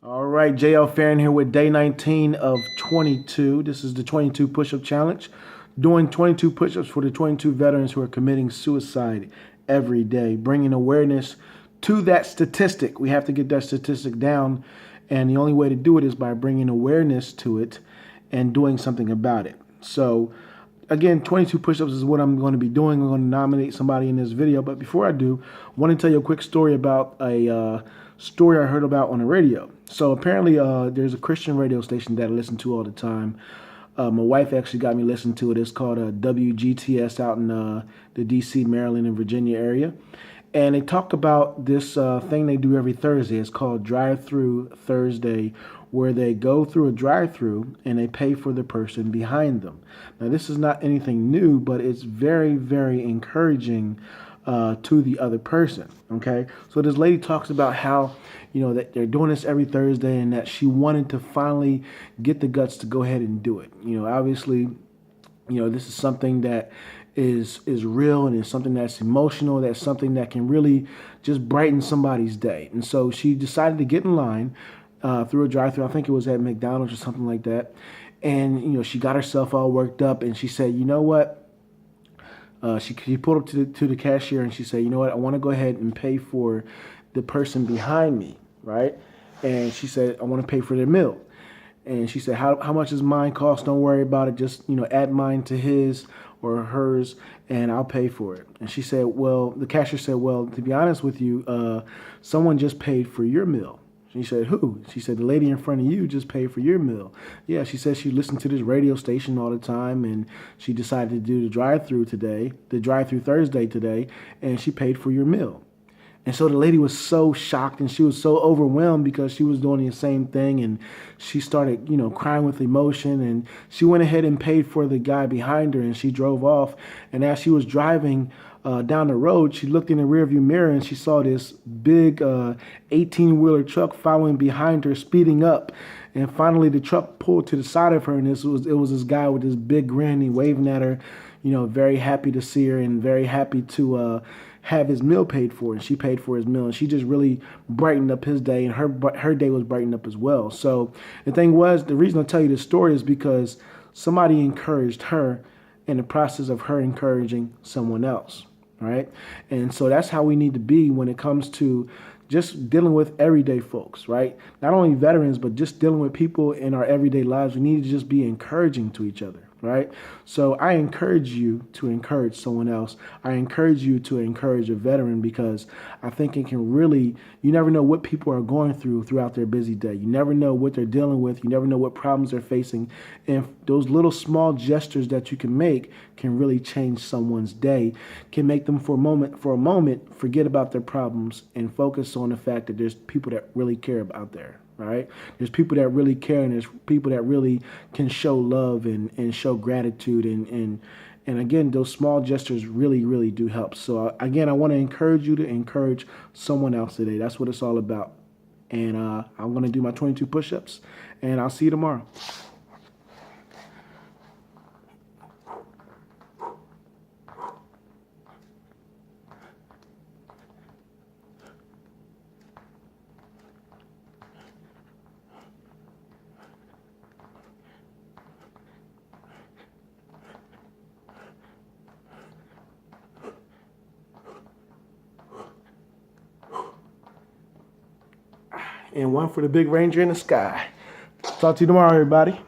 All right, JL Farron here with day 19 of 22. This is the 22 push-up challenge. Doing 22 push-ups for the 22 veterans who are committing suicide every day, bringing awareness to that statistic. We have to get that statistic down, and the only way to do it is by bringing awareness to it and doing something about it. So, again, 22 push-ups is what I'm going to be doing. I'm going to nominate somebody in this video. But before I do, I want to tell you a quick story about a story I heard about on the radio. So apparently there's a Christian radio station that I listen to all the time. My wife actually got me listening to it. It's called WGTS out in the D.C., Maryland, and Virginia area. And they talk about this thing they do every Thursday. It's called Drive-Through Thursday, where they go through a drive-through and they pay for the person behind them. Now, this is not anything new, but it's very, very encouraging to the other person. Okay, so this lady talks about how that they're doing this every Thursday and that she wanted to finally get the guts to go ahead and do it. Obviously, this is something that is real and is something that's emotional. That's something that can really just brighten somebody's day. And so she decided to get in line through a drive-through. I think it was at McDonald's or something like that. And she got herself all worked up and she said, you know what? She pulled up to the cashier and she said, you know what? I want to go ahead and pay for the person behind me, right? And she said, I want to pay for their meal. And she said, how much does mine cost? Don't worry about it. Just, add mine to his or hers and I'll pay for it. And she said, well, the cashier said, well, to be honest with you, someone just paid for your meal. She said, who? She said, the lady in front of you just paid for your meal. Yeah, she said she listened to this radio station all the time and she decided to do the drive-through Thursday today, and she paid for your meal. And so the lady was so shocked and she was so overwhelmed because she was doing the same thing, and she started, crying with emotion, and she went ahead and paid for the guy behind her and she drove off. And as she was driving down the road, she looked in the rearview mirror and she saw this big 18-wheeler truck following behind her, speeding up. And finally, the truck pulled to the side of her, and it was this guy with this big grin. He waving at her, very happy to see her and very happy to have his meal paid for. And she paid for his meal, and she just really brightened up his day, and her day was brightened up as well. So the reason I tell you this story is because somebody encouraged her in the process of her encouraging someone else. Right? And so that's how we need to be when it comes to just dealing with everyday folks, right? Not only veterans, but just dealing with people in our everyday lives. We need to just be encouraging to each other, right? So I encourage you to encourage someone else. I encourage you to encourage a veteran, because I think it can really, you never know what people are going through throughout their busy day. You never know what they're dealing with. You never know what problems they're facing. And those little small gestures that you can make can really change someone's day, can make them for a moment forget about their problems and focus on the fact that there's people that really care out there. Right? There's people that really care, and there's people that really can show love and show gratitude. And again, those small gestures really, really do help. So again, I want to encourage you to encourage someone else today. That's what it's all about. And I'm going to do my 22 push-ups, and I'll see you tomorrow. And one for the big ranger in the sky. Talk to you tomorrow, everybody.